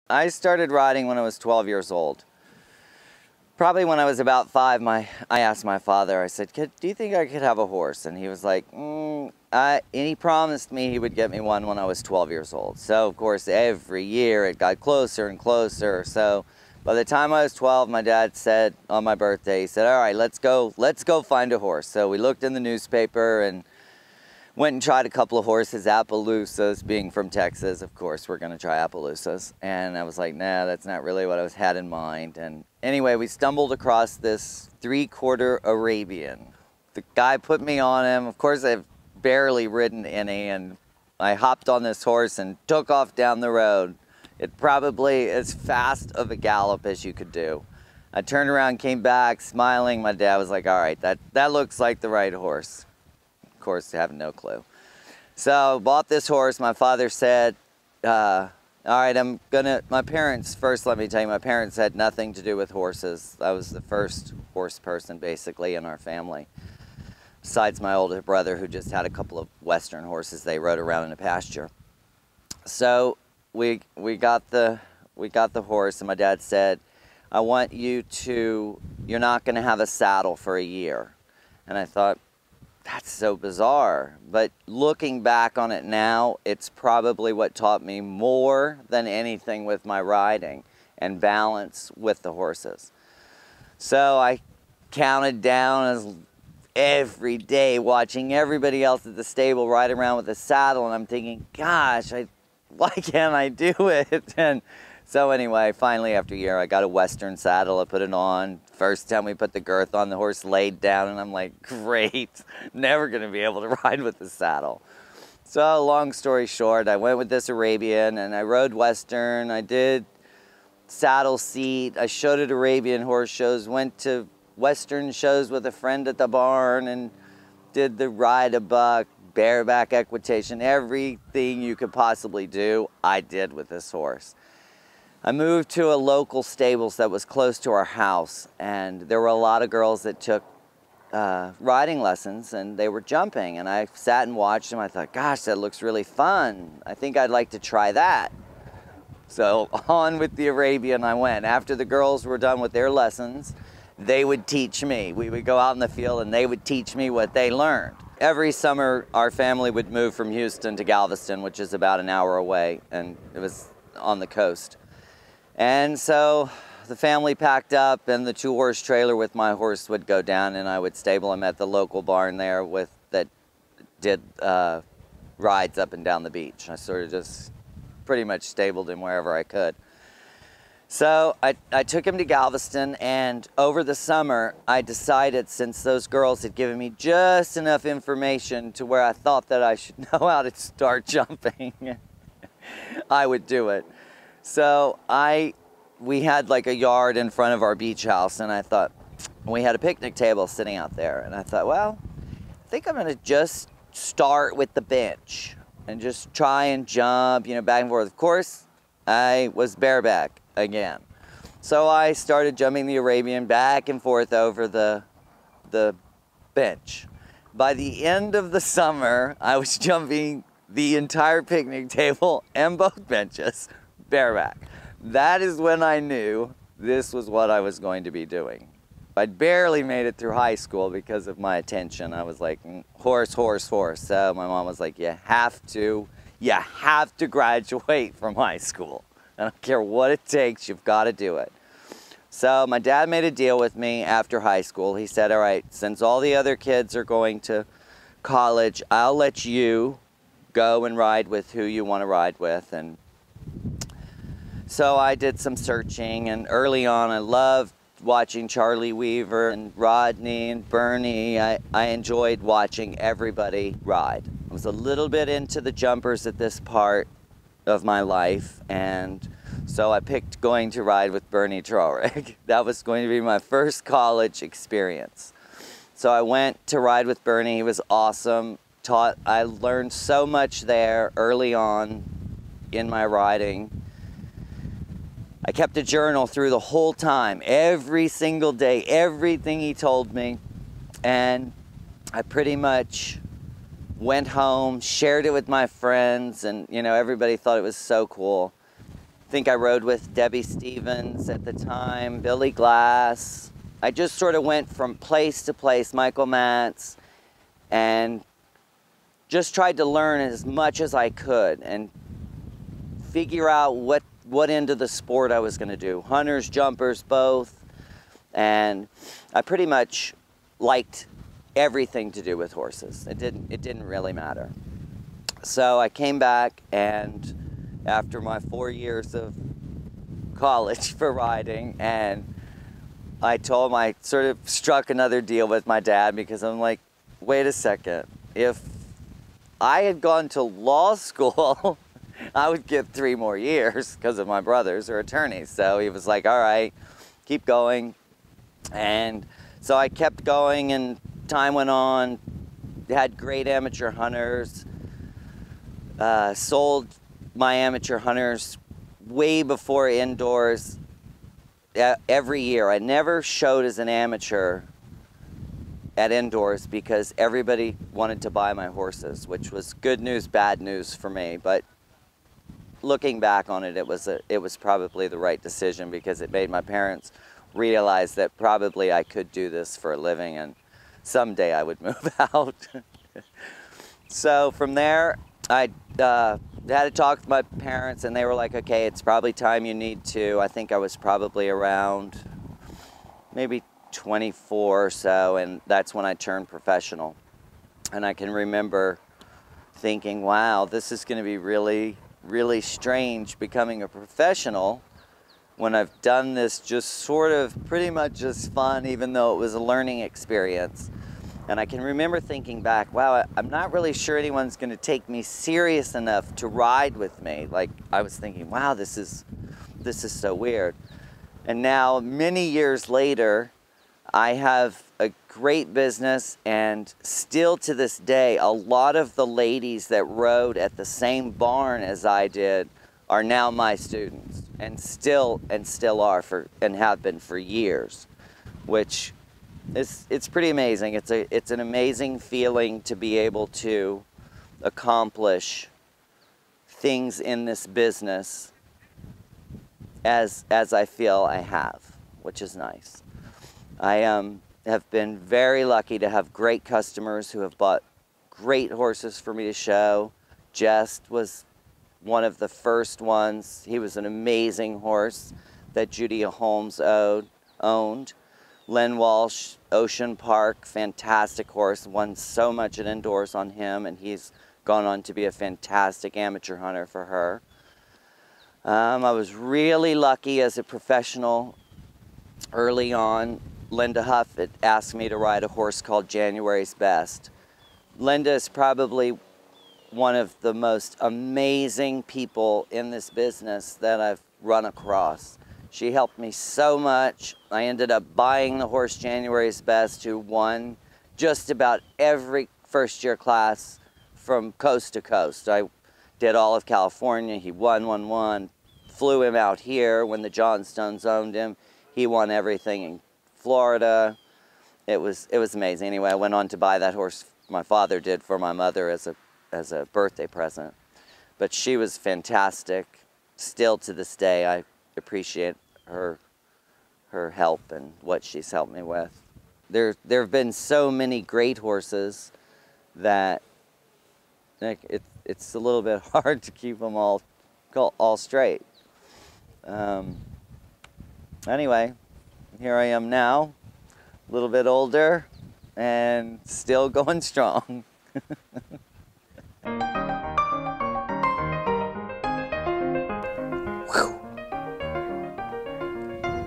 I started riding when I was 12 years old. Probably when I was about 5, I asked my father, I said, do you think I could have a horse? And he was like, and he promised me he would get me one when I was 12 years old. So, of course, every year it got closer and closer. So by the time I was 12, my dad said on my birthday, he said, all right, let's go find a horse. So we looked in the newspaper and went and tried a couple of horses, Appaloosas. Being from Texas, of course, we're going to try Appaloosas. And I was like, nah, that's not really what I had in mind. And anyway, we stumbled across this 3/4 Arabian. The guy put me on him. Of course, I've barely ridden any, and I hopped on this horse and took off down the road. It probably as fast of a gallop as you could do. I turned around, came back, smiling. My dad was like, all right, that looks like the right horse. Of course, I have no clue. So bought this horse. My father said, all right, my parents, first let me tell you, my parents had nothing to do with horses. I was the first horse person basically in our family. Besides my older brother, who just had a couple of Western horses they rode around in a pasture. So we got the horse, and my dad said, I want you're not gonna have a saddle for a year. And I thought, that's so bizarre. But looking back on it now, it's probably what taught me more than anything with my riding and balance with the horses. So I counted down as every day watching everybody else at the stable ride around with a saddle, and I'm thinking, gosh, why can't I do it? And so anyway, finally after a year, I got a Western saddle. I put it on. First time we put the girth on, the horse laid down, and I'm like, great, never gonna be able to ride with the saddle. So long story short, I went with this Arabian, and I rode Western. I did saddle seat. I showed at Arabian horse shows, went to Western shows with a friend at the barn, and did the ride-a-buck, bareback equitation, everything you could possibly do, I did with this horse. I moved to a local stables that was close to our house, and there were a lot of girls that took riding lessons, and they were jumping, and I sat and watched them. I thought, gosh, that looks really fun. I think I'd like to try that. So on with the Arabian I went. After the girls were done with their lessons, they would teach me. We would go out in the field, and they would teach me what they learned. Every summer, our family would move from Houston to Galveston, which is about an hour away, and it was on the coast. And so the family packed up, and the 2-horse trailer with my horse would go down, and I would stable him at the local barn there that did rides up and down the beach. I sort of just pretty much stabled him wherever I could. So I took him to Galveston, and over the summer I decided, since those girls had given me just enough information to where I thought that I should know how to start jumping, I would do it. So we had like a yard in front of our beach house, and I thought, we had a picnic table sitting out there, and I thought, well, I think I'm gonna just start with the bench and just try and jump, back and forth. Of course, I was bareback again. So I started jumping the Arabian back and forth over the bench. By the end of the summer, I was jumping the entire picnic table and both benches bareback. That is when I knew this was what I was going to be doing. I'd barely made it through high school because of my attention. I was like, horse, horse, horse. So my mom was like, you have to graduate from high school. I don't care what it takes, you've got to do it. So my dad made a deal with me after high school. He said, all right, since all the other kids are going to college, I'll let you go and ride with who you want to ride with. And so I did some searching, and early on I loved watching Charlie Weaver and Rodney and Bernie. I enjoyed watching everybody ride. I was a little bit into the jumpers at this part of my life, and so I picked going to ride with Bernie Traurig. That was going to be my first college experience. So I went to ride with Bernie. He was awesome. I learned so much there early on in my riding. I kept a journal through the whole time, every single day, everything he told me, and I pretty much went home, shared it with my friends, and everybody thought it was so cool. think I rode with Debbie Stevens at the time, Billy Glass. I just sort of went from place to place, Michael Matz, and just tried to learn as much as I could and figure out what end of the sport I was going to do. Hunters, jumpers, both. And I pretty much liked everything to do with horses. It didn't really matter. So I came back, and after my 4 years of college for riding, and I sort of struck another deal with my dad, because I'm like, wait a second, if I had gone to law school, I would get 3 more years because of my brothers are attorneys. So he was like, all right, keep going. And so I kept going, and time went on, had great amateur hunters, sold my amateur hunters way before indoors every year. I never showed as an amateur at indoors because everybody wanted to buy my horses, which was good news, bad news for me. But looking back on it, it was probably the right decision, because it made my parents realize that probably I could do this for a living and someday I would move out. So from there, I had to talk with my parents, and they were like, okay, it's probably time you need to. I think I was probably around maybe 24 or so, and that's when I turned professional. And I can remember thinking, wow, this is going to be really, really strange becoming a professional when I've done this just sort of pretty much just fun, even though it was a learning experience. And I can remember thinking back, wow, I'm not really sure anyone's going to take me serious enough to ride with me. Like, I was thinking, wow, this is so weird. And now, many years later, I have a great business, and still to this day, a lot of the ladies that rode at the same barn as I did are now my students, and still are and have been for years, which it's pretty amazing. It's an amazing feeling to be able to accomplish things in this business as I feel I have, which is nice. I have been very lucky to have great customers who have bought great horses for me to show. Jest was one of the first ones. He was an amazing horse that Judia Holmes owned. Len Walsh, Ocean Park, fantastic horse, won so much at indoors on him, and he's gone on to be a fantastic amateur hunter for her. I was really lucky as a professional early on. Linda Huff had asked me to ride a horse called January's Best. Linda is probably one of the most amazing people in this business that I've run across. She helped me so much. I ended up buying the horse January's Best, who won just about every first-year class from coast to coast. I did all of California. He won. Flew him out here when the Johnstones owned him. He won everything in Florida. It was amazing. Anyway, I went on to buy that horse. My father did for my mother as a birthday present. But she was fantastic. Still to this day, I appreciate her help and what she's helped me with. There have been so many great horses that it's a little bit hard to keep them all straight. Anyway, here I am now, a little bit older and still going strong.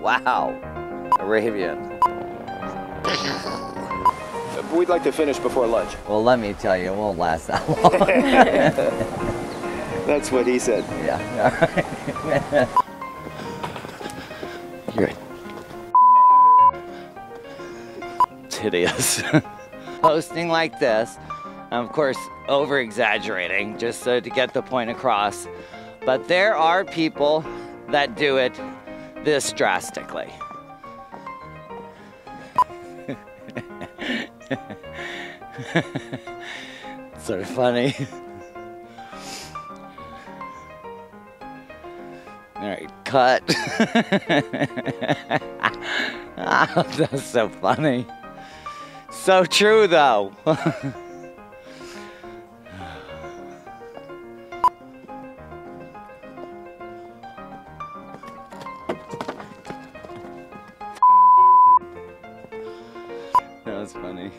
Wow, Arabian. We'd like to finish before lunch. Well, let me tell you, it won't last that long. That's what he said. Yeah, all right. Good. It's hideous. Posting like this, I'm of course over-exaggerating just so to get the point across, but there are people that do it this drastically. It's sort of funny. right, cut. Oh, that's so funny. So true, though. That was funny.